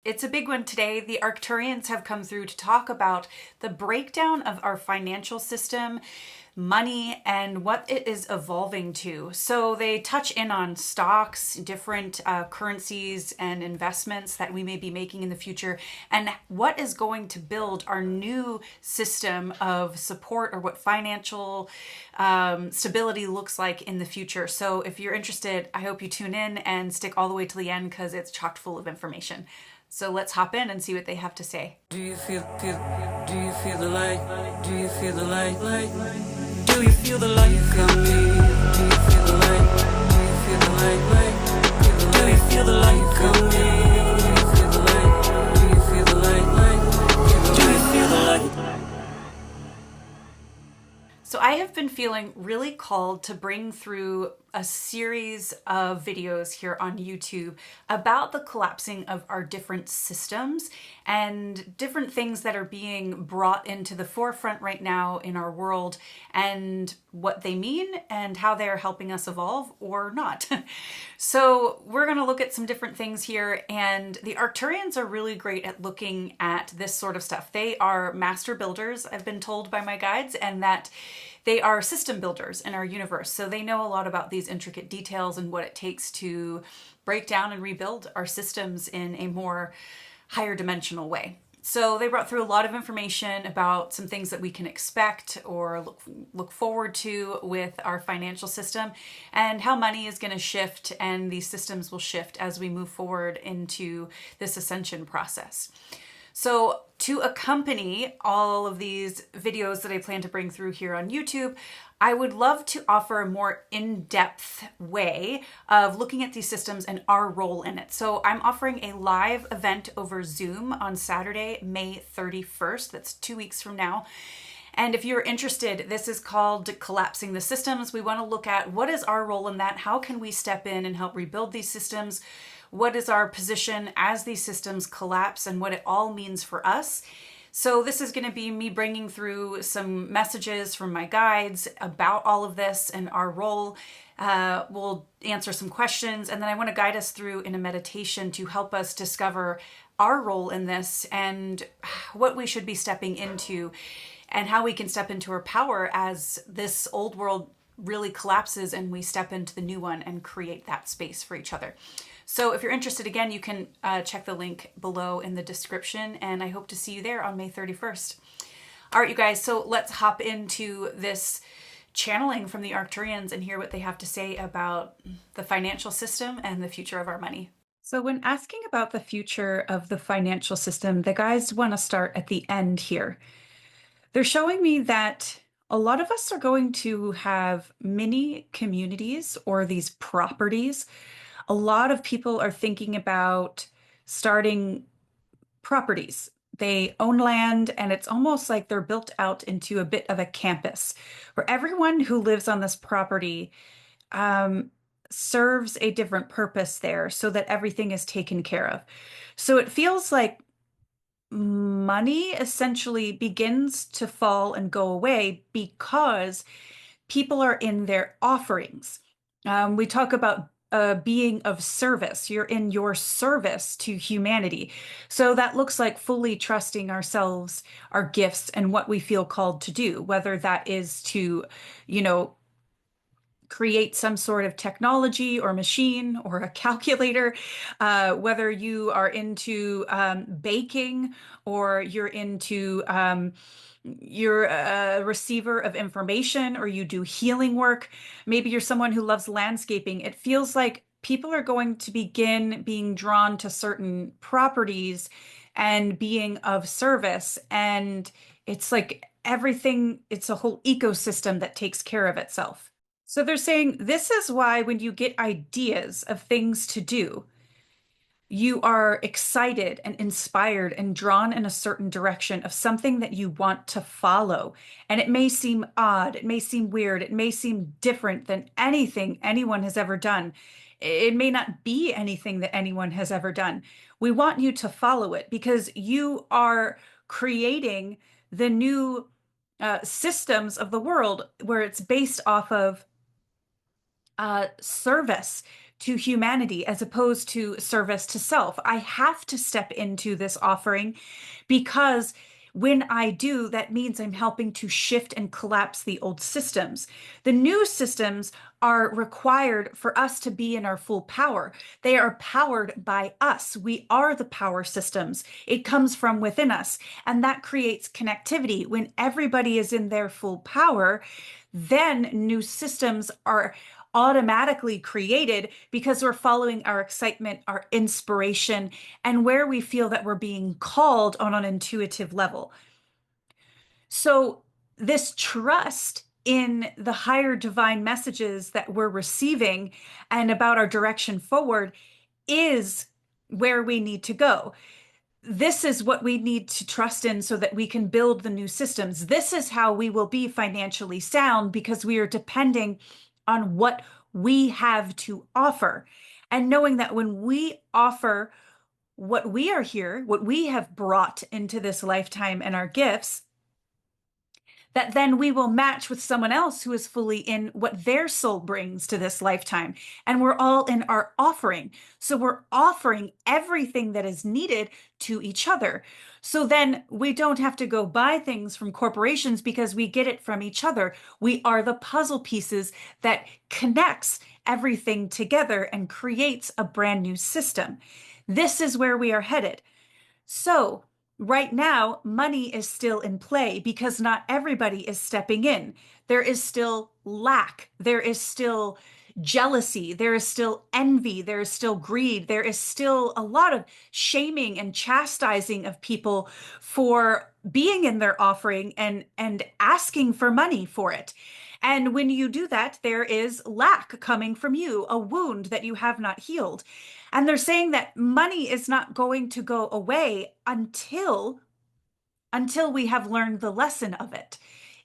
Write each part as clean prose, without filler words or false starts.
It's a big one today. The Arcturians have come through to talk about the breakdown of our financial system, money, and what it is evolving to. So they touch in on stocks, different currencies, and investments that we may be making in the future, and what is going to build our new system of support, or what financial stability looks like in the future. So if you're interested, I hope you tune in and stick all the way to the end because it's chock full of information. So let's hop in and see what they have to say. Do you feel the light? Do you feel the light? Do you feel the light coming? Do you feel the light? Do you feel the light? Do you feel the light coming? Do you feel the light? Do you feel the light? Do you feel the light? So I have been feeling really called to bring through a series of videos here on YouTube about the collapsing of our different systems and different things that are being brought into the forefront right now in our world, and what they mean and how they're helping us evolve or not. So we're going to look at some different things here, and the Arcturians are really great at looking at this sort of stuff. They are master builders, I've been told by my guides, and that they are system builders in our universe. So they know a lot about these intricate details and what it takes to break down and rebuild our systems in a more higher dimensional way. So they brought through a lot of information about some things that we can expect or look forward to with our financial system, and how money is going to shift and these systems will shift as we move forward into this ascension process. So to accompany all of these videos that I plan to bring through here on YouTube, I would love to offer a more in-depth way of looking at these systems and our role in it. So I'm offering a live event over Zoom on Saturday, May 31st. That's 2 weeks from now. And if you're interested, this is called Collapsing the Systems. We want to look at what is our role in that? How can we step in and help rebuild these systems? What is our position as these systems collapse, and what it all means for us? So this is going to be me bringing through some messages from my guides about all of this and our role. We'll answer some questions, and then I want to guide us through in a meditation to help us discover our role in this and what we should be stepping into, and how we can step into our power as this old world really collapses and we step into the new one and create that space for each other. So if you're interested, again, you can check the link below in the description, and I hope to see you there on May 31st. All right, you guys, so let's hop into this channeling from the Arcturians and hear what they have to say about the financial system and the future of our money. So when asking about the future of the financial system, the guys want to start at the end here. They're showing me that a lot of us are going to have mini communities or these properties. A lot of people are thinking about starting properties. They own land, and it's almost like they're built out into a bit of a campus where everyone who lives on this property serves a different purpose there, so that everything is taken care of. So it feels like money essentially begins to fall and go away because people are in their offerings. We talk about being of service. You're in your service to humanity. So that looks like fully trusting ourselves, our gifts, and what we feel called to do, whether that is to, create some sort of technology or machine or a calculator, whether you are into baking, or you're into you're a receiver of information, or you do healing work. Maybe you're someone who loves landscaping. It feels like people are going to begin being drawn to certain properties and being of service. And it's like everything, it's a whole ecosystem that takes care of itself. So they're saying this is why when you get ideas of things to do, you are excited and inspired and drawn in a certain direction of something that you want to follow. And it may seem odd, it may seem weird, it may seem different than anything anyone has ever done. It may not be anything that anyone has ever done. We want you to follow it because you are creating the new systems of the world where it's based off of service to humanity as opposed to service to self. I have to step into this offering because when I do, that means I'm helping to shift and collapse the old systems. The new systems are required for us to be in our full power. They are powered by us. We are the power systems. It comes from within us. And that creates connectivity. When everybody is in their full power, then new systems are automatically created because we're following our excitement, our inspiration, and where we feel that we're being called on an intuitive level. So, this trust in the higher divine messages that we're receiving and about our direction forward is where we need to go. This is what we need to trust in so that we can build the new systems. This is how we will be financially sound because we are depending on what we have to offer. And knowing that when we offer what we are here, what we have brought into this lifetime and our gifts, that then we will match with someone else who is fully in what their soul brings to this lifetime. And we're all in our offering. So we're offering everything that is needed to each other. So then we don't have to go buy things from corporations because we get it from each other. We are the puzzle pieces that connects everything together and creates a brand new system. This is where we are headed. So, right now, money is still in play because not everybody is stepping in. There is still lack. There is still jealousy. There is still envy. There is still greed. There is still a lot of shaming and chastising of people for being in their offering and asking for money for it. And when you do that, there is lack coming from you, a wound that you have not healed. And they're saying that money is not going to go away until we have learned the lesson of it.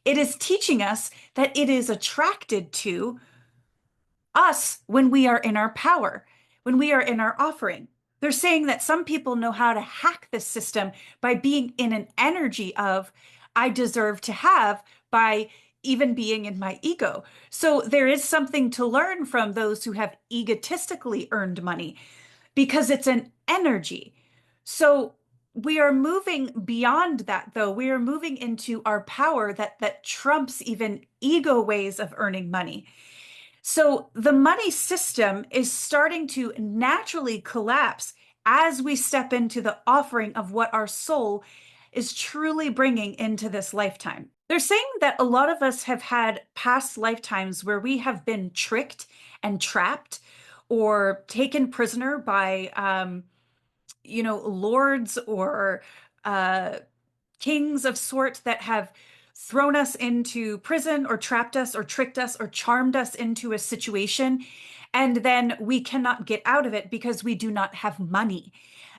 It is teaching us that it is attracted to us when we are in our power, when we are in our offering. They're saying that some people know how to hack this system by being in an energy of, I deserve to have, by even being in my ego. So there is something to learn from those who have egotistically earned money because it's an energy. So we are moving beyond that, though. We are moving into our power that trumps even ego ways of earning money. So the money system is starting to naturally collapse as we step into the offering of what our soul is truly bringing into this lifetime. They're saying that a lot of us have had past lifetimes where we have been tricked and trapped or taken prisoner by, lords or uh, kings of sort that have thrown us into prison or trapped us or tricked us or charmed us into a situation. And then we cannot get out of it because we do not have money.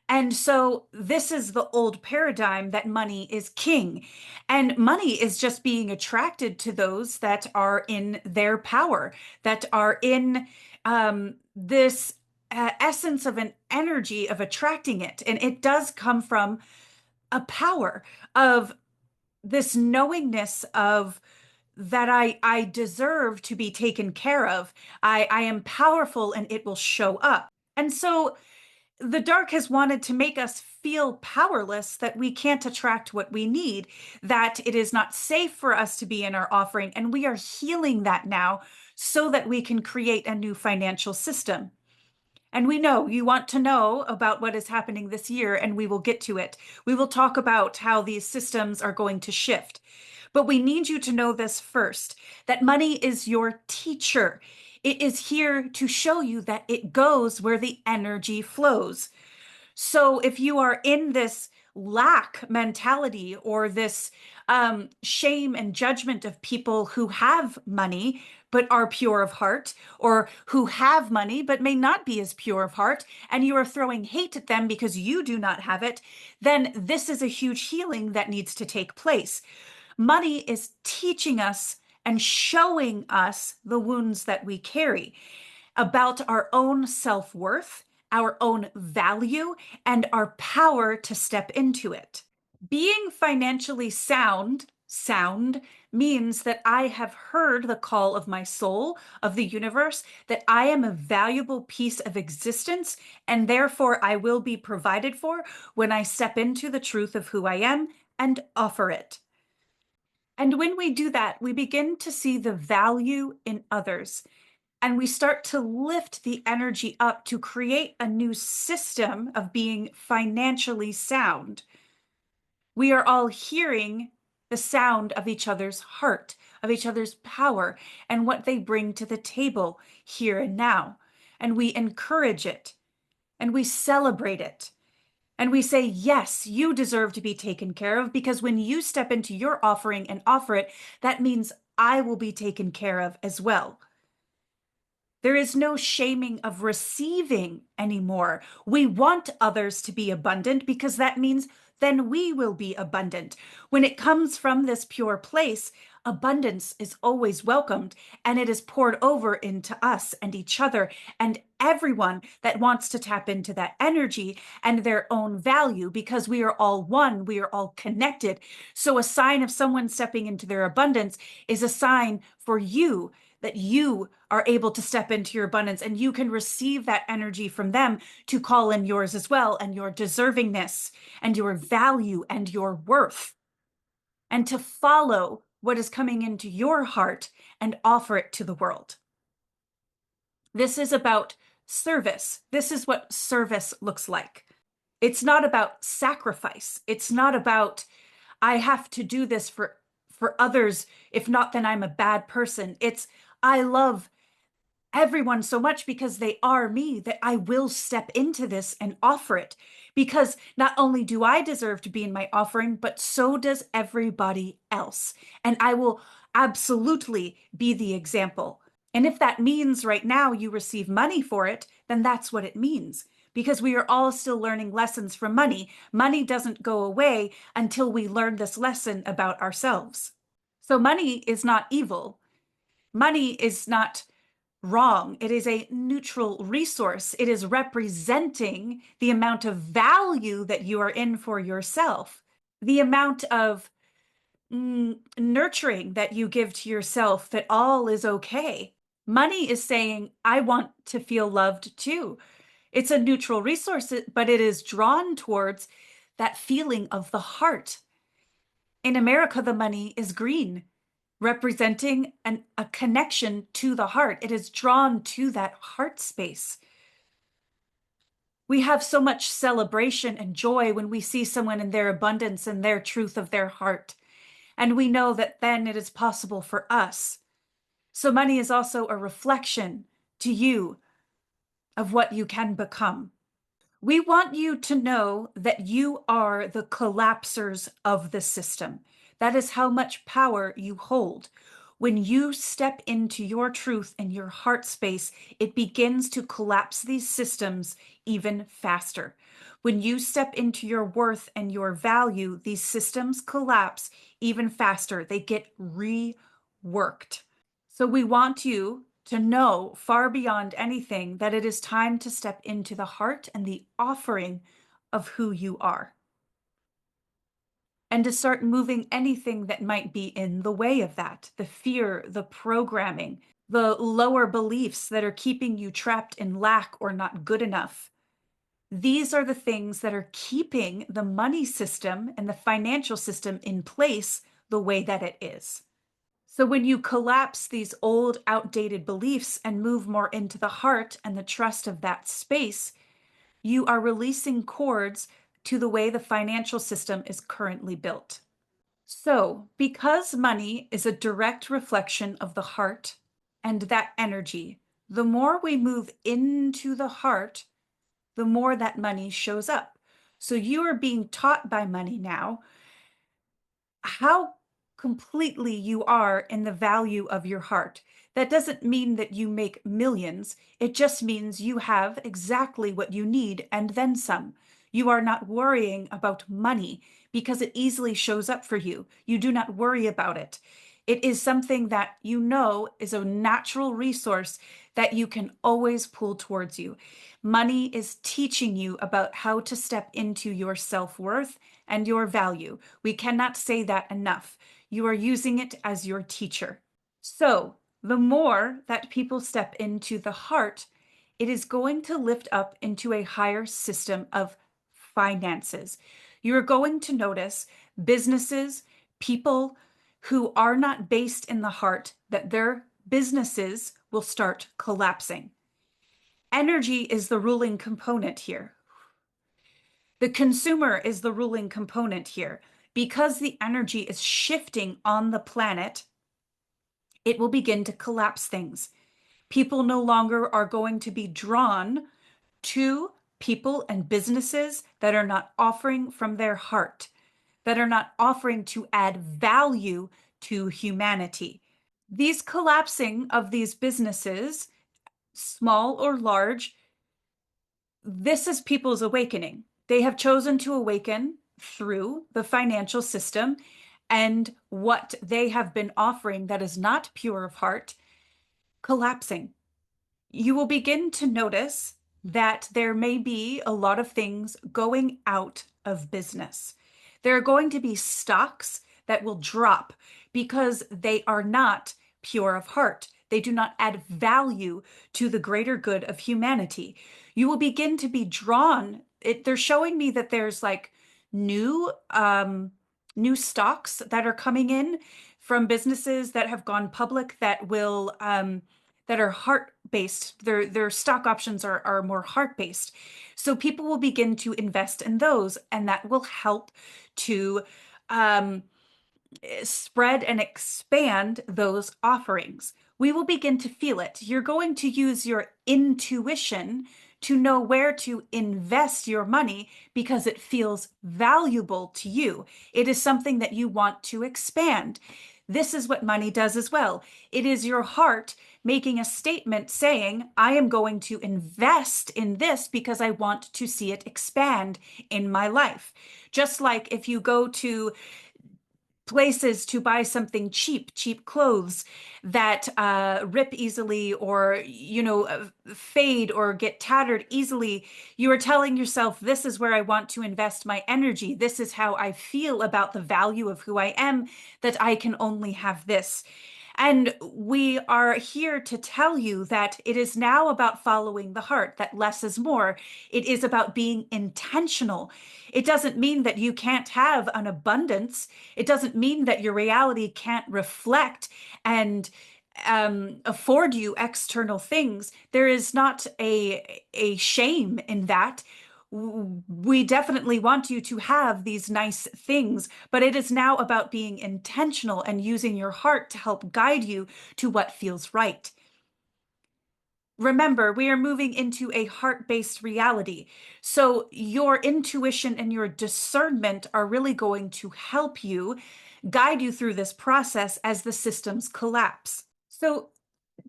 And so this is the old paradigm that money is king. And money is just being attracted to those that are in their power, that are in this essence of an energy of attracting it. And it does come from a power of this knowingness of that I deserve to be taken care of. I am powerful and it will show up. And so the dark has wanted to make us feel powerless, that we can't attract what we need, that it is not safe for us to be in our offering. And we are healing that now so that we can create a new financial system. And we know you want to know about what is happening this year, and we will get to it. We will talk about how these systems are going to shift. But we need you to know this first, that money is your teacher. It is here to show you that it goes where the energy flows. So if you are in this lack mentality or this shame and judgment of people who have money but are pure of heart, or who have money but may not be as pure of heart, and you are throwing hate at them because you do not have it, then this is a huge healing that needs to take place. Money is teaching us and showing us the wounds that we carry about our own self-worth, our own value, and our power to step into it. Being financially sound Sound means that I have heard the call of my soul, of the universe, that I am a valuable piece of existence, and therefore I will be provided for when I step into the truth of who I am and offer it. And when we do that, we begin to see the value in others. And we start to lift the energy up to create a new system of being financially sound. We are all hearing the sound of each other's heart, of each other's power, and what they bring to the table here and now. And we encourage it, and we celebrate it. And we say, yes, you deserve to be taken care of, because when you step into your offering and offer it, that means I will be taken care of as well. There is no shaming of receiving anymore. We want others to be abundant because that means then we will be abundant. When it comes from this pure place, abundance is always welcomed, and it is poured over into us and each other and everyone that wants to tap into that energy and their own value, because we are all one, we are all connected. So a sign of someone stepping into their abundance is a sign for you that you are able to step into your abundance, and you can receive that energy from them to call in yours as well, and your deservingness and your value and your worth, and to follow what is coming into your heart and offer it to the world. This is about service. This is what service looks like. It's not about sacrifice. It's not about, I have to do this for others. If not, then I'm a bad person. It's, I love everyone so much because they are me, that I will step into this and offer it. Because not only do I deserve to be in my offering, but so does everybody else. And I will absolutely be the example. And if that means right now you receive money for it, then that's what it means. Because we are all still learning lessons from money. Money doesn't go away until we learn this lesson about ourselves. So money is not evil. Money is not wrong. It is a neutral resource. It is representing the amount of value that you are in for yourself, the amount of nurturing that you give to yourself, that all is okay. Money is saying, I want to feel loved too. It's a neutral resource, but it is drawn towards that feeling of the heart. In America, the money is green, representing a connection to the heart. It is drawn to that heart space. We have so much celebration and joy when we see someone in their abundance and their truth of their heart. And we know that then it is possible for us. So money is also a reflection to you of what you can become. We want you to know that you are the collapsers of the system. That is how much power you hold. When you step into your truth and your heart space, it begins to collapse these systems even faster. When you step into your worth and your value, these systems collapse even faster. They get reworked. So we want you to know far beyond anything that it is time to step into the heart and the offering of who you are, and to start moving anything that might be in the way of that, the fear, the programming, the lower beliefs that are keeping you trapped in lack or not good enough. These are the things that are keeping the money system and the financial system in place the way that it is. So when you collapse these old, outdated beliefs and move more into the heart and the trust of that space, you are releasing cords to the way the financial system is currently built. So, because money is a direct reflection of the heart and that energy, the more we move into the heart, the more that money shows up. So you are being taught by money now how completely you are in the value of your heart. That doesn't mean that you make millions. It just means you have exactly what you need and then some. You are not worrying about money because it easily shows up for you. You do not worry about it. It is something that you know is a natural resource that you can always pull towards you. Money is teaching you about how to step into your self-worth and your value. We cannot say that enough. you are using it as your teacher. So the more that people step into the heart, it is going to lift up into a higher system of finances. You're going to notice businesses, people who are not based in the heart, that their businesses will start collapsing. Energy is the ruling component here. The consumer is the ruling component here. Because the energy is shifting on the planet, it will begin to collapse things. People no longer are going to be drawn to people and businesses that are not offering from their heart, that are not offering to add value to humanity. These collapsing of these businesses, small or large, this is people's awakening. They have chosen to awaken through the financial system and what they have been offering that is not pure of heart collapsing. You will begin to notice that there may be a lot of things going out of business. There are going to be stocks that will drop because they are not pure of heart. They do not add value to the greater good of humanity. You will begin to be drawn. They're showing me that there's like new new stocks that are coming in from businesses that have gone public that will that are heart based. Their stock options are more heart based. So people will begin to invest in those, and that will help to um, spread and expand those offerings. We will begin to feel it. You're going to use your intuition to know where to invest your money because it feels valuable to you. It is something that you want to expand. This is what money does as well. It is your heart making a statement saying, I am going to invest in this because I want to see it expand in my life. Just like if you go to places to buy something cheap clothes that rip easily or, fade or get tattered easily. You are telling yourself, this is where I want to invest my energy. This is how I feel about the value of who I am, that I can only have this. And we are here to tell you that it is now about following the heart, that less is more. It is about being intentional. It doesn't mean that you can't have an abundance. It doesn't mean that your reality can't reflect and afford you external things. There is not a shame in that. We definitely want you to have these nice things, but it is now about being intentional and using your heart to help guide you to what feels right. Remember, we are moving into a heart-based reality. So your intuition and your discernment are really going to help you guide you through this process as the systems collapse. So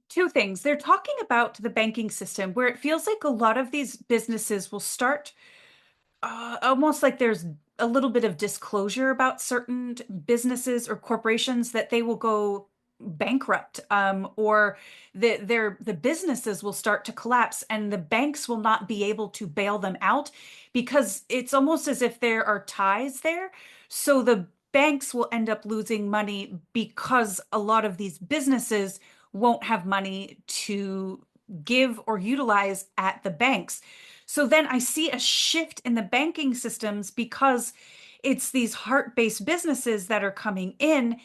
two things. They're talking about the banking system where it feels like a lot of these businesses will start almost like there's a little bit of disclosure about certain businesses or corporations that they will go bankrupt, or the businesses will start to collapse and the banks will not be able to bail them out because it's almost as if there are ties there. So the banks will end up losing money because a lot of these businesses won't have money to give or utilize at the banks. So then I see a shift in the banking systems because it's these heart-based businesses that are coming in,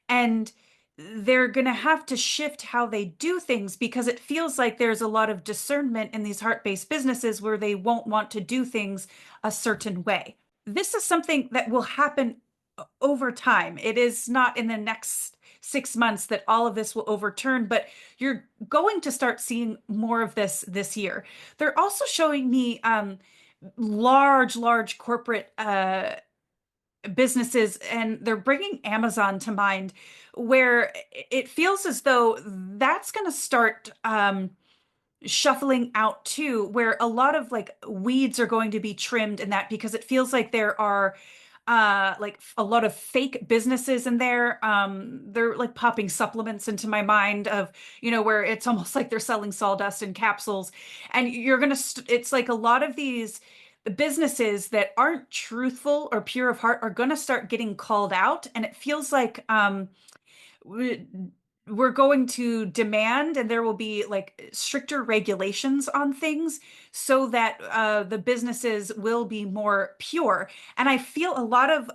and they're going to have to shift how they do things because it feels like there's a lot of discernment in these heart-based businesses where they won't want to do things a certain way. This is something that will happen over time. It is not in the next 6 months that all of this will overturn, but you're going to start seeing more of this year. They're also showing me large corporate businesses, and they're bringing Amazon to mind, where it feels as though that's going to start shuffling out too, where a lot of like weeds are going to be trimmed in that because it feels like there are like a lot of fake businesses in there. They're like popping supplements into my mind of, where it's almost like they're selling sawdust in capsules. And you're gonna, it's like a lot of these businesses that aren't truthful or pure of heart are going to start getting called out. And it feels like we- we're going to demand, and there will be like stricter regulations on things so that the businesses will be more pure. And I feel a lot of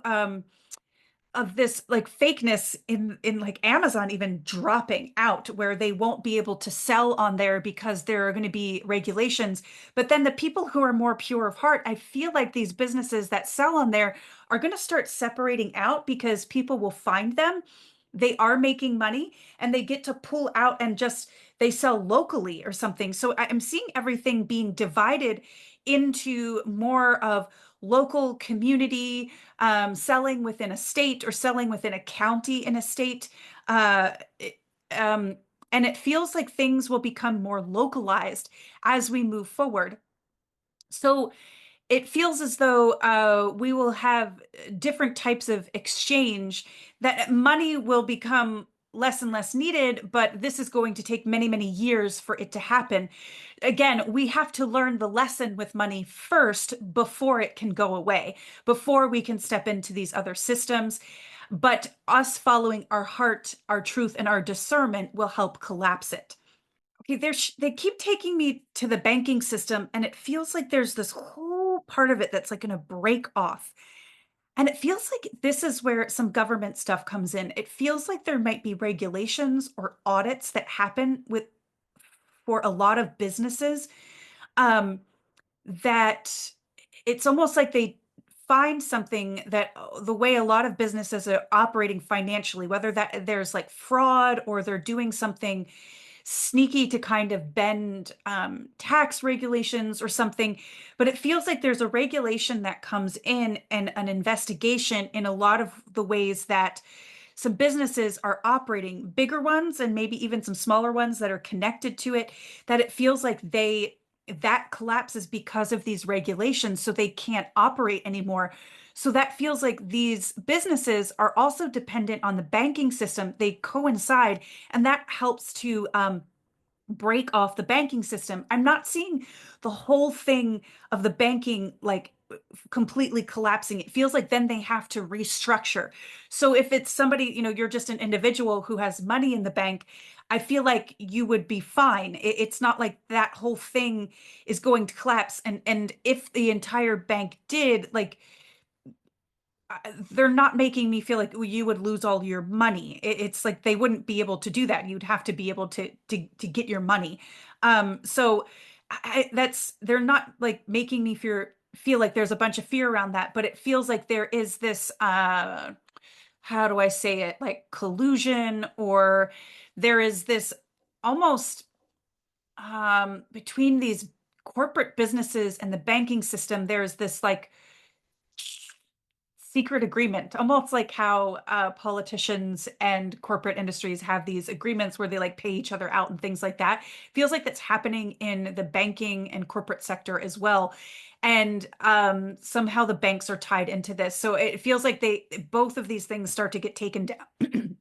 this like fakeness in like Amazon even dropping out, where they won't be able to sell on there because there are going to be regulations. But then the people who are more pure of heart, I feel like these businesses that sell on there are going to start separating out because people will find them. They are making money and they get to pull out and just they sell locally or something. So I'm seeing everything being divided into more of local community, selling within a state or selling within a county in a state. Uh, it- um, and it feels like things will become more localized as we move forward. So it feels as though we will have different types of exchange, that money will become less and less needed, but this is going to take many, many years for it to happen. Again, we have to learn the lesson with money first before it can go away, before we can step into these other systems. But us following our heart, our truth, and our discernment will help collapse it. Okay, they keep taking me to the banking system, and it feels like there's this whole part of it that's like going to break off. And it feels like this is where some government stuff comes in. It feels like there might be regulations or audits that happen with for a lot of businesses, um, that it's almost like they find something that the way a lot of businesses are operating financially, whether that there's like fraud or they're doing something sneaky to kind of bend tax regulations or something. But it feels like there's a regulation that comes in and an investigation in a lot of the ways that some businesses are operating, bigger ones and maybe even some smaller ones that are connected to it, that it feels like that collapses because of these regulations, so they can't operate anymore. So that feels like these businesses are also dependent on the banking system. They coincide, and that helps to break off the banking system. I'm not seeing the whole thing of the banking like completely collapsing. It feels like then they have to restructure. So if it's somebody, you're just an individual who has money in the bank, I feel like you would be fine. It's not like that whole thing is going to collapse. And if the entire bank did, like they're not making me feel like you would lose all your money. It's like they wouldn't be able to do that. You'd have to be able to get your money. So that's they're not like making me feel like there's a bunch of fear around that, but it feels like there is this how do I say it, like collusion, or there is this almost between these corporate businesses and the banking system, there's this like secret agreement, almost like how politicians and corporate industries have these agreements where they like pay each other out and things like that. Feels like that's happening in the banking and corporate sector as well. And somehow the banks are tied into this. So it feels like both of these things start to get taken down.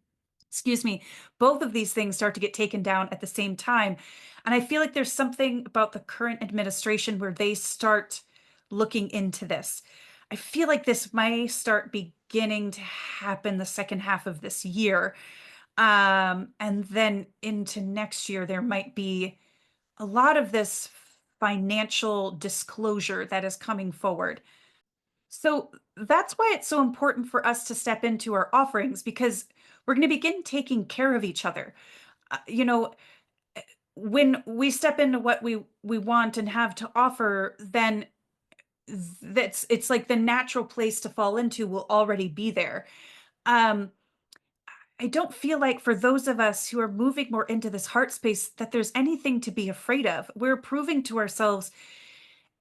Excuse me, both of these things start to get taken down at the same time. And I feel like there's something about the current administration where they start looking into this. I feel like this might start beginning to happen the second half of this year. And then into next year, there might be a lot of this financial disclosure that is coming forward. So that's why it's so important for us to step into our offerings, because we're going to begin taking care of each other. You know, when we step into what we want and have to offer, then it's like the natural place to fall into will already be there. Um, I don't feel like for those of us who are moving more into this heart space that there's anything to be afraid of. We're proving to ourselves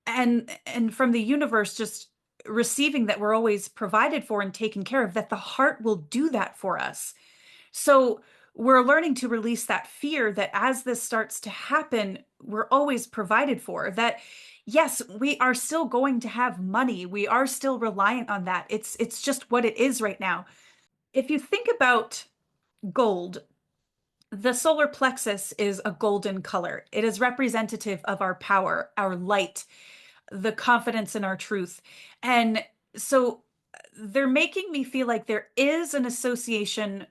and from the universe just receiving that we're always provided for and taken care of, that the heart will do that for us. So we're learning to release that fear that as this starts to happen, we're always provided for. That yes, we are still going to have money. We are still reliant on that. It's just what it is right now. If you think about gold, the solar plexus is a golden color. It is representative of our power, our light. the confidence in our truth. And so they're making me feel like there is an association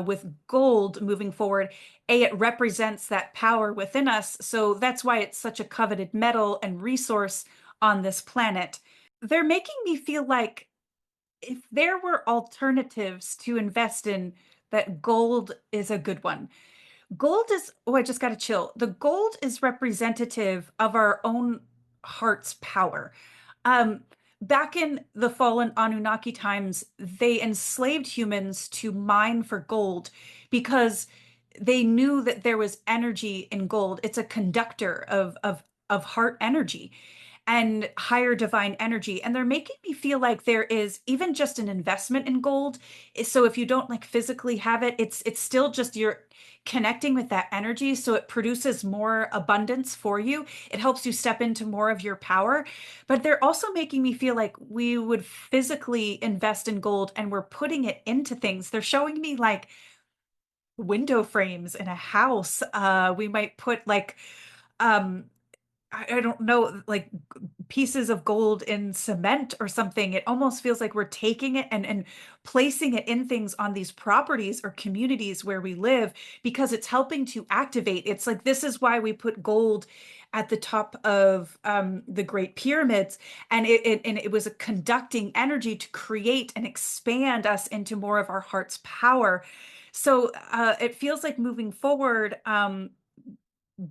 with gold moving forward. It represents that power within us. So that's why it's such a coveted metal and resource on this planet. They're making me feel like if there were alternatives to invest in, that gold is a good one. Gold is, oh, I just got to chill. The gold is representative of our own heart's power. Um, Back in the fallen Anunnaki times, they enslaved humans to mine for gold because they knew that there was energy in gold. It's a conductor of heart energy and higher divine energy. And they're making me feel like there is even just an investment in gold. So if you don't like physically have it, it's still just you're connecting with that energy. So it produces more abundance for you. It helps you step into more of your power. But they're also making me feel like we would physically invest in gold and we're putting it into things. They're showing me like window frames in a house. We might put like um I don't know, like pieces of gold in cement or something. It almost feels like we're taking it and placing it in things on these properties or communities where we live because it's helping to activate. It's like this is why we put gold at the top of the Great Pyramids, and it was a conducting energy to create and expand us into more of our heart's power. So it feels like moving forward,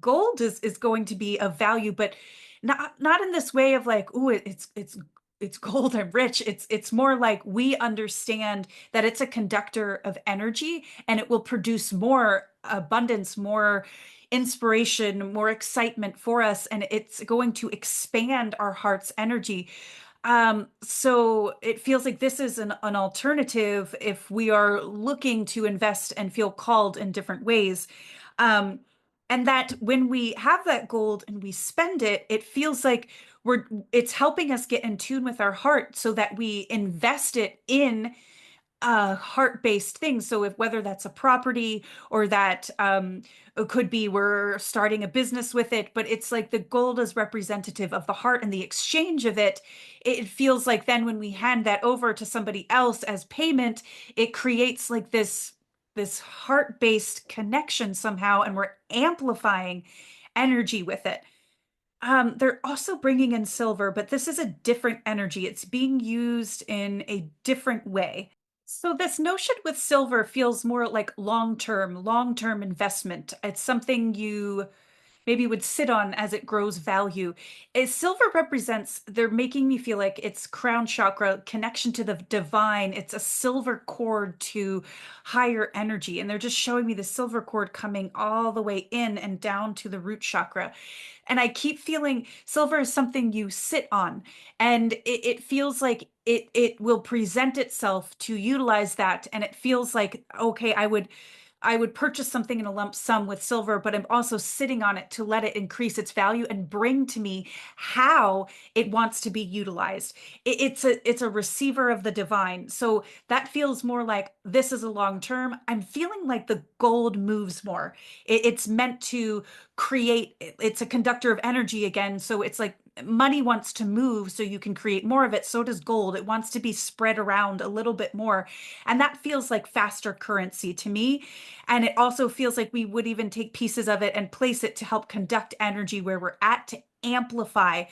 gold is going to be of value, but not in this way of like, oh, it's gold, I'm rich. It's more like we understand that it's a conductor of energy and it will produce more abundance, more inspiration, more excitement for us, and it's going to expand our heart's energy. So it feels like this is an alternative if we are looking to invest and feel called in different ways. Um, and that when we have that gold and we spend it, it feels like it's helping us get in tune with our heart so that we invest it in heart-based things. So if whether that's a property or that it could be we're starting a business with it, but it's like the gold is representative of the heart and the exchange of it. It feels like then when we hand that over to somebody else as payment, it creates like this heart-based connection somehow, and we're amplifying energy with it. They're also bringing in silver, but this is a different energy. It's being used in a different way. So this notion with silver feels more like long-term investment. It's something you maybe would sit on as it grows value. Silver represents, they're making me feel like it's crown chakra, connection to the divine. It's a silver cord to higher energy. And they're just showing me the silver cord coming all the way in and down to the root chakra. And I keep feeling silver is something you sit on, and it feels like it will present itself to utilize that. And it feels like, okay, I would purchase something in a lump sum with silver, but I'm also sitting on it to let it increase its value and bring to me how it wants to be utilized. It's a receiver of the divine. So that feels more like this is a long term. I'm feeling like the gold moves more. It's meant to create, it's a conductor of energy again. So it's like money wants to move so you can create more of it. So does gold. It wants to be spread around a little bit more. And that feels like faster currency to me. And it also feels like we would even take pieces of it and place it to help conduct energy where we're at to amplify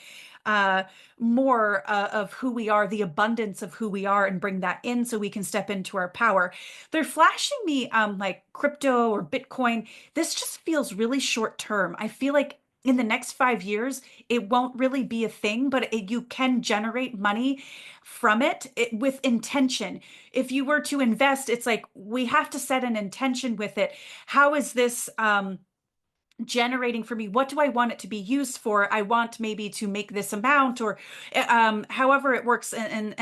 uh, more of who we are, the abundance of who we are, and bring that in so we can step into our power. They're flashing me like crypto or Bitcoin. This just feels really short term. I feel like in the next 5 years, it won't really be a thing, but you can generate money from it with intention. If you were to invest, it's like we have to set an intention with it. How is this generating for me? What do I want it to be used for? I want maybe to make this amount, or however it works. And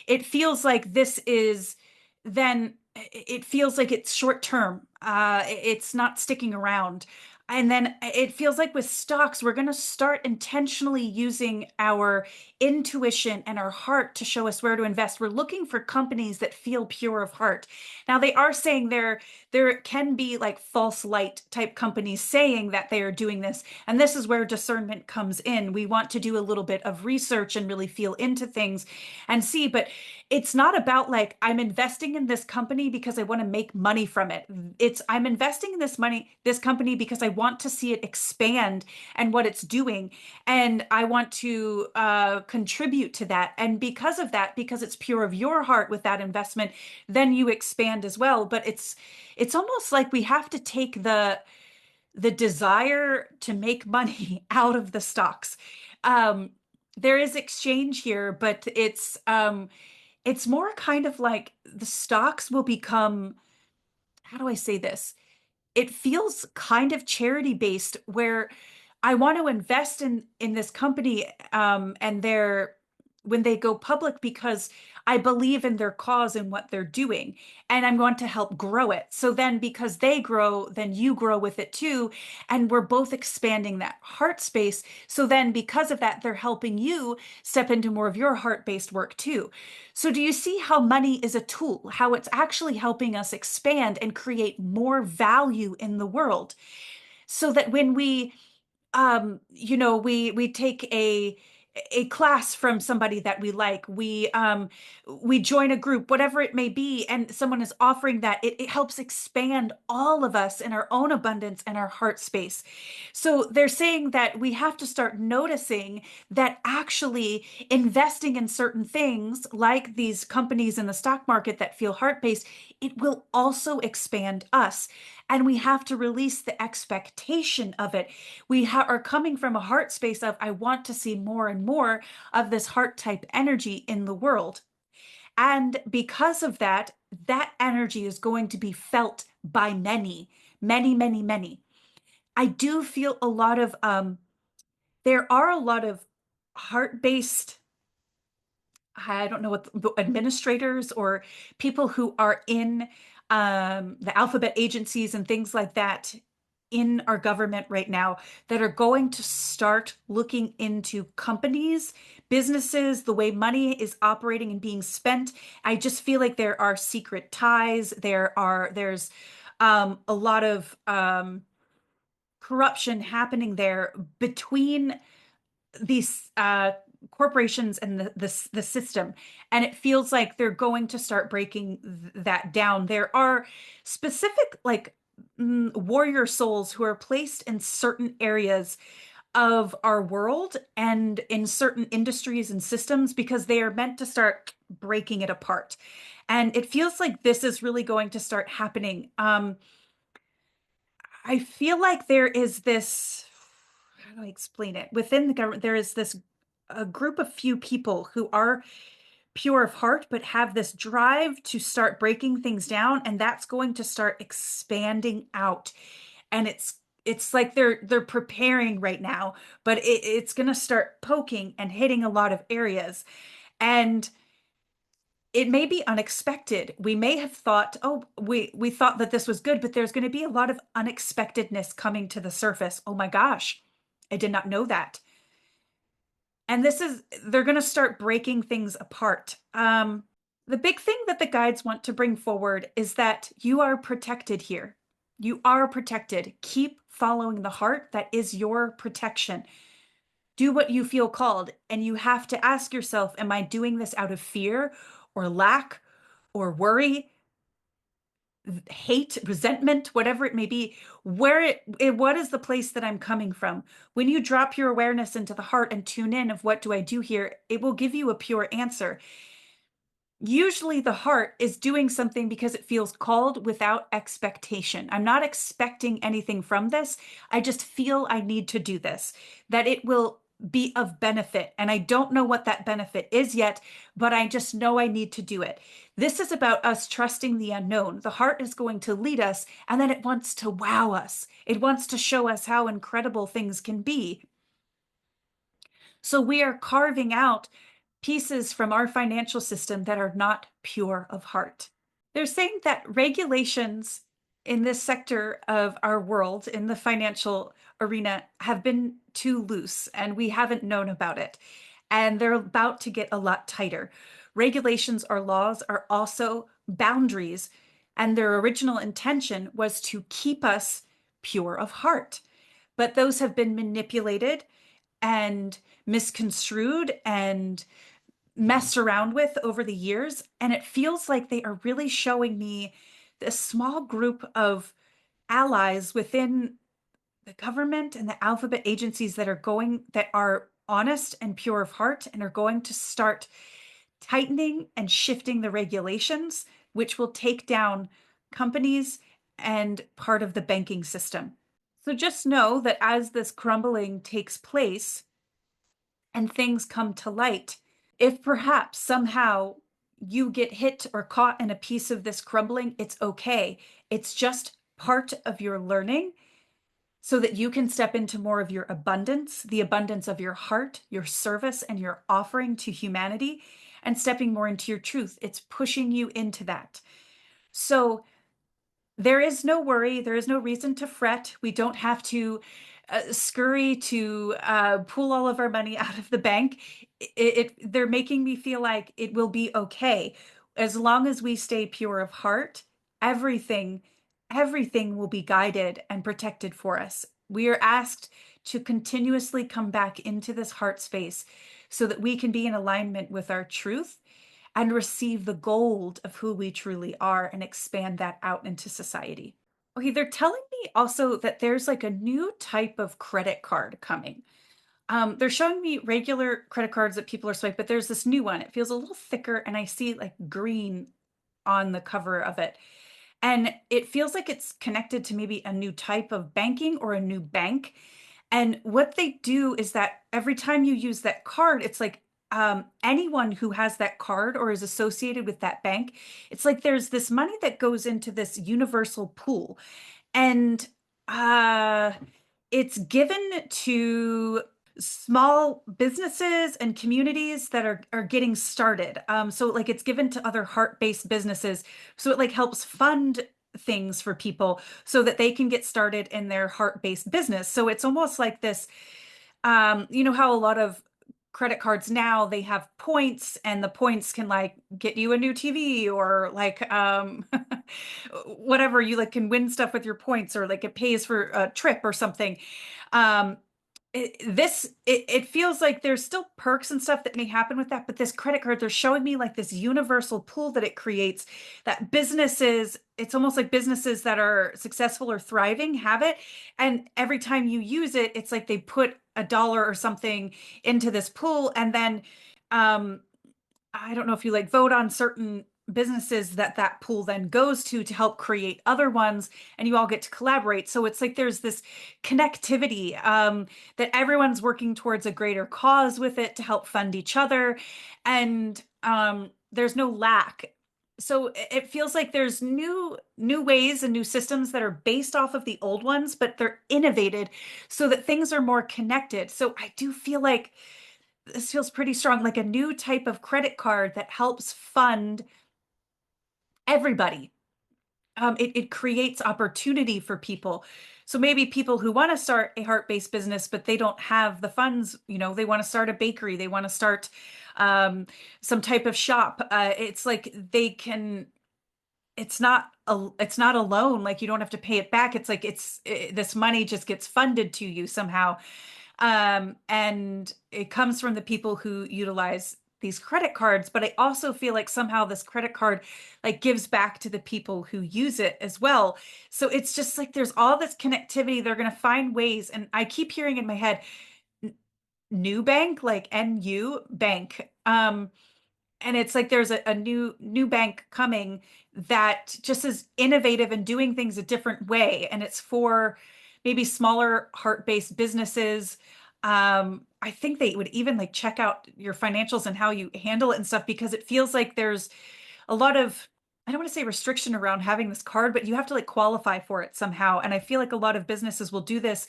it feels like this is then it feels like it's short term. It's not sticking around. And then it feels like with stocks, we're going to start intentionally using our intuition and our heart to show us where to invest. We're looking for companies that feel pure of heart. Now, they are saying there can be like false light type companies saying that they are doing this. And this is where discernment comes in. We want to do a little bit of research and really feel into things and see, but it's not about like I'm investing in this company because I want to make money from it. It's I'm investing in this company because I want to see it expand and what it's doing, and I want to contribute to that. And because of that, because it's pure of your heart with that investment, then you expand as well. But it's almost like we have to take the desire to make money out of the stocks. Um, there is exchange here, but it's more kind of like the stocks will become, how do I say this? It feels kind of charity based where I want to invest in this company and their when they go public because I believe in their cause and what they're doing and I'm going to help grow it. So then because they grow, then you grow with it too and we're both expanding that heart space. So then because of that they're helping you step into more of your heart-based work too. So do you see how money is a tool, how it's actually helping us expand and create more value in the world? So that when we take a class from somebody that we like, we join a group, whatever it may be, and someone is offering that, it helps expand all of us in our own abundance and our heart space. So they're saying that we have to start noticing that actually investing in certain things like these companies in the stock market that feel heart-based, it will also expand us. And we have to release the expectation of it. Are coming from a heart space of, I want to see more and more of this heart type energy in the world. And because of that, that energy is going to be felt by many, many, many, many. I do feel a lot of, there are a lot of heart based, I don't know what administrators or people who are in the alphabet agencies and things like that in our government right now that are going to start looking into companies, businesses, the way money is operating and being spent. I just feel like there are secret ties. There's a lot of corruption happening there between these corporations and the system, and it feels like they're going to start breaking that down. There are specific like warrior souls who are placed in certain areas of our world and in certain industries and systems because they are meant to start breaking it apart, and it feels like this is really going to start happening. I feel like there is this, how do I explain it? Within the government, there is this a group of few people who are pure of heart, but have this drive to start breaking things down, and that's going to start expanding out. And it's like they're preparing right now, but it's going to start poking and hitting a lot of areas. And it may be unexpected. We may have thought, oh, we thought that this was good, but there's going to be a lot of unexpectedness coming to the surface. Oh my gosh, I did not know that. And they're going to start breaking things apart. The big thing that the guides want to bring forward is that you are protected here. You are protected. Keep following the heart. That is your protection. Do what you feel called. And you have to ask yourself, am I doing this out of fear or lack or worry, hate, resentment, whatever it may be? What is the place that I'm coming from? When you drop your awareness into the heart and tune in of what do I do here, it will give you a pure answer. Usually the heart is doing something because it feels called without expectation. I'm not expecting anything from this. I just feel I need to do this, that it will be of benefit. And I don't know what that benefit is yet, but I just know I need to do it. This is about us trusting the unknown. The heart is going to lead us, and then it wants to wow us. It wants to show us how incredible things can be. So we are carving out pieces from our financial system that are not pure of heart. They're saying that regulations in this sector of our world, in the financial arena, have been too loose and we haven't known about it. And they're about to get a lot tighter. Regulations or laws are also boundaries, and their original intention was to keep us pure of heart. But those have been manipulated and misconstrued and messed around with over the years. And it feels like they are really showing me this small group of allies within the government and the alphabet agencies that are honest and pure of heart and are going to start tightening and shifting the regulations, which will take down companies and part of the banking system. So just know that as this crumbling takes place and things come to light, if perhaps somehow you get hit or caught in a piece of this crumbling, it's okay. It's just part of your learning so that you can step into more of your abundance, the abundance of your heart, your service, and your offering to humanity, and stepping more into your truth. It's pushing you into that. So there is no worry. There is no reason to fret. We don't have to scurry to pull all of our money out of the bank. They're making me feel like it will be okay as long as we stay pure of heart. Everything, everything will be guided and protected for us. We are asked to continuously come back into this heart space so that we can be in alignment with our truth and receive the gold of who we truly are and expand that out into society. Okay, they're telling me also that there's like a new type of credit card coming. They're showing me regular credit cards that people are swiping, but there's this new one. It feels a little thicker, and I see like green on the cover of it. And it feels like it's connected to maybe a new type of banking or a new bank. And what they do is that every time you use that card, it's like anyone who has that card or is associated with that bank, it's like there's this money that goes into this universal pool. And uh, it's given to small businesses and communities that are getting started. So like it's given to other heart-based businesses. So it like helps fund things for people so that they can get started in their heart-based business. So it's almost like this, you know how a lot of credit cards now they have points and the points can like get you a new TV or like whatever you like can win stuff with your points or like it pays for a trip or something. Um it feels like there's still perks and stuff that may happen with that, but this credit card, they're showing me like this universal pool that it creates that businesses, it's almost like businesses that are successful or thriving have it. And every time you use it, it's like they put $1 or something into this pool. And then I don't know if you like vote on certain businesses that that pool then goes to help create other ones and you all get to collaborate. So it's like there's this connectivity that everyone's working towards a greater cause with it to help fund each other, and there's no lack. So it feels like there's new ways and new systems that are based off of the old ones, but they're innovated so that things are more connected. So I do feel like this feels pretty strong, like a new type of credit card that helps fund everybody. It creates opportunity for people. So maybe people who want to start a heart-based business, but they don't have the funds, you know, they want to start a bakery, they want to start some type of shop. It's like they can, it's not a loan, like you don't have to pay it back. It's like this money just gets funded to you somehow. And it comes from the people who utilize these credit cards, but I also feel like somehow this credit card like gives back to the people who use it as well. So it's just like there's all this connectivity. They're going to find ways, and I keep hearing in my head, new bank, like NU bank. And it's like there's a new bank coming that just is innovative and doing things a different way, and it's for maybe smaller heart-based businesses. I think they would even like check out your financials and how you handle it and stuff, because it feels like there's a lot of, I don't want to say restriction around having this card, but you have to like qualify for it somehow. And I feel like a lot of businesses will do this,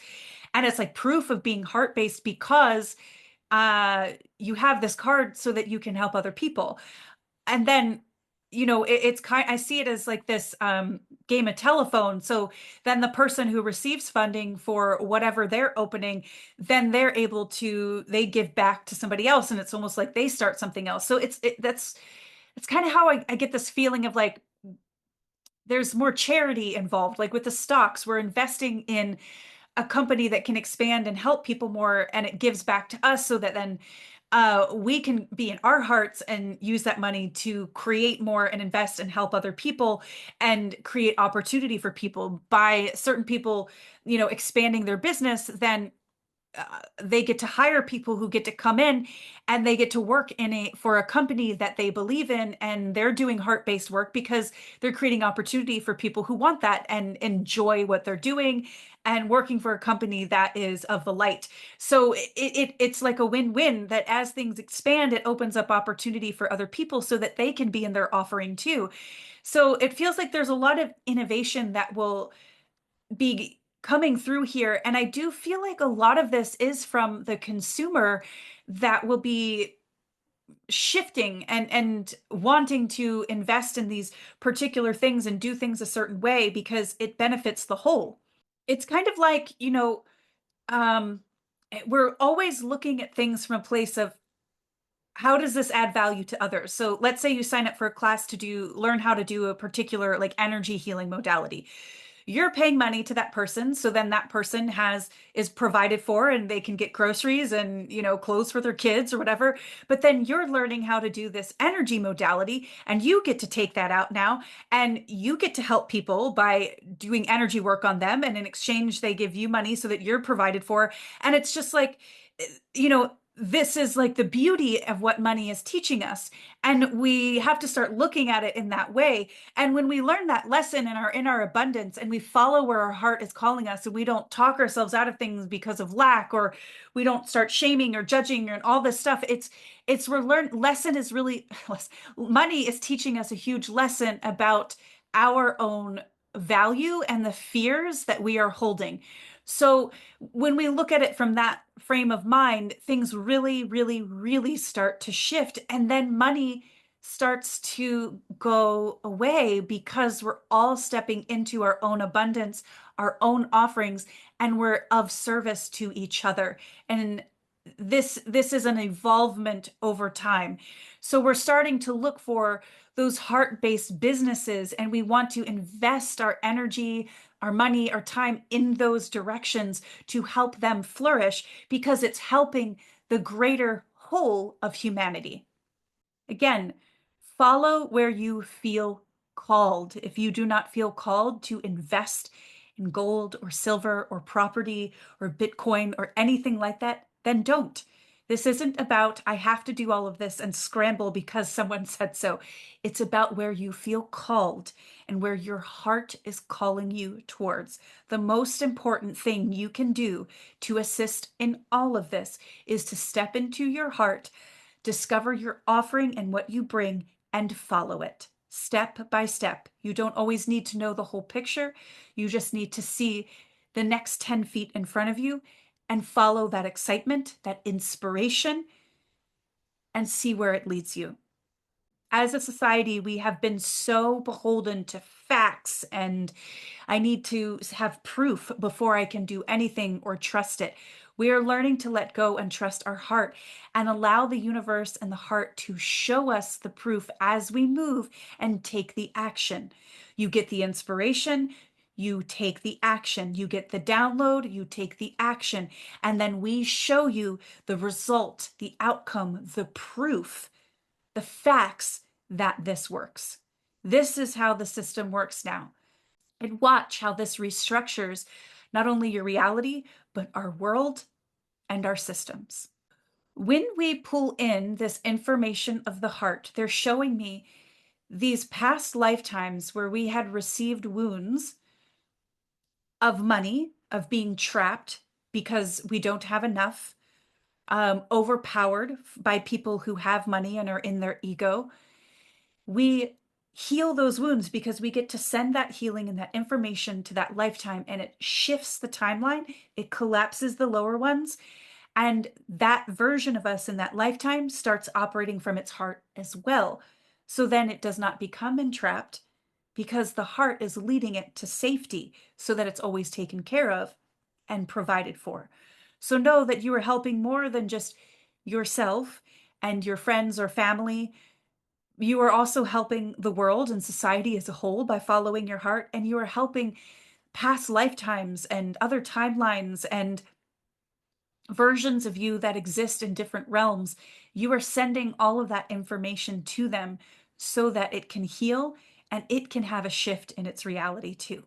and it's like proof of being heart-based because you have this card so that you can help other people. And then it's kind, I see it as like this game of telephone. So then the person who receives funding for whatever they're opening, then they're able to, they give back to somebody else, and it's almost like they start something else. So that's kind of how I get this feeling of like there's more charity involved. Like with the stocks, we're investing in a company that can expand and help people more, and it gives back to us so that then we can be in our hearts and use that money to create more and invest and help other people and create opportunity for people. By certain people expanding their business, then they get to hire people who get to come in, and they get to work in a for a company that they believe in, and they're doing heart-based work because they're creating opportunity for people who want that and enjoy what they're doing and working for a company that is of the light. So it's like a win-win, that as things expand, it opens up opportunity for other people so that they can be in their offering too. So it feels like there's a lot of innovation that will be coming through here. And I do feel like a lot of this is from the consumer that will be shifting and wanting to invest in these particular things and do things a certain way because it benefits the whole. It's kind of like, um, we're always looking at things from a place of how does this add value to others? So let's say you sign up for a class to learn how to do a particular like energy healing modality. You're paying money to that person, so then that person is provided for, and they can get groceries and clothes for their kids or whatever. But then you're learning how to do this energy modality, and you get to take that out now, and you get to help people by doing energy work on them, and in exchange they give you money so that you're provided for. And it's just like, this is like the beauty of what money is teaching us, and we have to start looking at it in that way. And when we learn that lesson in our abundance, and we follow where our heart is calling us, and we don't talk ourselves out of things because of lack, or we don't start shaming or judging and all this stuff, it's we're learn lesson is really money is teaching us a huge lesson about our own value and the fears that we are holding. So when we look at it from that frame of mind, things really, really, really start to shift. And then money starts to go away because we're all stepping into our own abundance, our own offerings, and we're of service to each other. And this is an evolvement over time. So we're starting to look for those heart-based businesses, and we want to invest our energy, our money, our time in those directions to help them flourish because it's helping the greater whole of humanity. Again, follow where you feel called. If you do not feel called to invest in gold or silver or property or Bitcoin or anything like that, then don't. This isn't about, I have to do all of this and scramble because someone said so. It's about where you feel called and where your heart is calling you towards. The most important thing you can do to assist in all of this is to step into your heart, discover your offering and what you bring, and follow it step by step. You don't always need to know the whole picture. You just need to see the next 10 feet in front of you and follow that excitement, that inspiration, and see where it leads you. As a society, we have been so beholden to facts, and I need to have proof before I can do anything or trust it. We are learning to let go and trust our heart and allow the universe and the heart to show us the proof as we move and take the action. You get the inspiration, you take the action. You get the download, you take the action, and then we show you the result, the outcome, the proof, the facts that this works. This is how the system works now. And watch how this restructures not only your reality, but our world and our systems. When we pull in this information of the heart, they're showing me these past lifetimes where we had received wounds of money, of being trapped because we don't have enough, overpowered by people who have money and are in their ego. We heal those wounds because we get to send that healing and that information to that lifetime, and it shifts the timeline. It collapses the lower ones. And that version of us in that lifetime starts operating from its heart as well. So then it does not become entrapped because the heart is leading it to safety so that it's always taken care of and provided for. So know that you are helping more than just yourself and your friends or family. You are also helping the world and society as a whole by following your heart, and you are helping past lifetimes and other timelines and versions of you that exist in different realms. You are sending all of that information to them so that it can heal and it can have a shift in its reality too.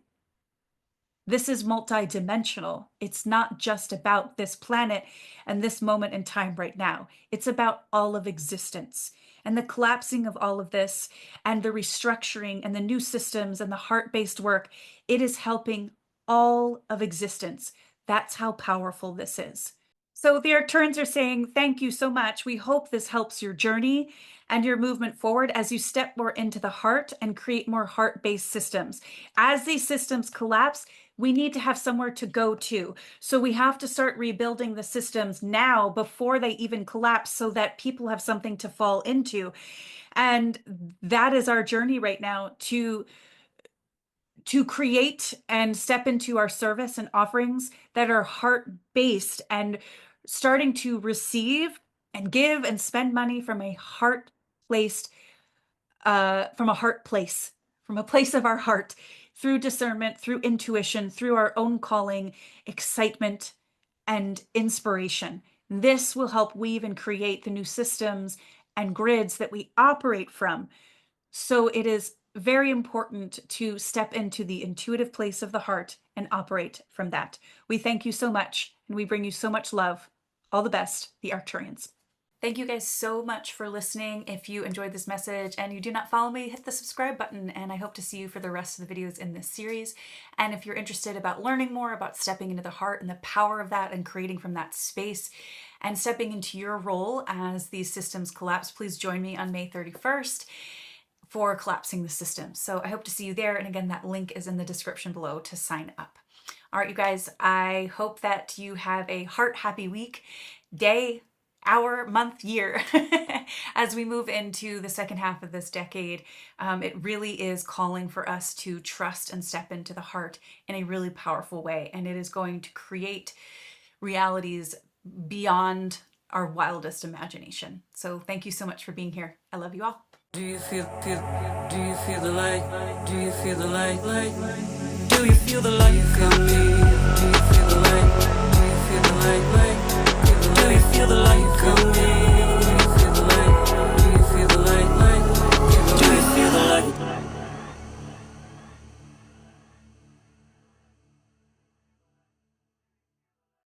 This is multidimensional. It's not just about this planet and this moment in time right now. It's about all of existence. And the collapsing of all of this and the restructuring and the new systems and the heart-based work, it is helping all of existence. That's how powerful this is. So the Arcturians are saying, thank you so much. We hope this helps your journey and your movement forward as you step more into the heart and create more heart-based systems. As these systems collapse, we need to have somewhere to go to. So we have to start rebuilding the systems now before they even collapse so that people have something to fall into. And that is our journey right now, to create and step into our service and offerings that are heart-based and starting to receive and give and spend money from a heart placed, from a heart place, from a place of our heart, through discernment, through intuition, through our own calling, excitement, and inspiration. This will help weave and create the new systems and grids that we operate from. So it is very important to step into the intuitive place of the heart and operate from that. We thank you so much, and we bring you so much love. All the best, the Arcturians. Thank you guys so much for listening. If you enjoyed this message and you do not follow me, hit the subscribe button, and I hope to see you for the rest of the videos in this series. And if you're interested about learning more about stepping into the heart and the power of that and creating from that space and stepping into your role as these systems collapse, please join me on May 31st for collapsing the system. So I hope to see you there. And again, that link is in the description below to sign up. All right, you guys, I hope that you have a heart happy week, day, hour, month, year, as we move into the second half of this decade. It really is calling for us to trust and step into the heart in a really powerful way. And it is going to create realities beyond our wildest imagination. So thank you so much for being here. I love you all. Do you feel the light? Do you feel the light? Do you feel the light coming?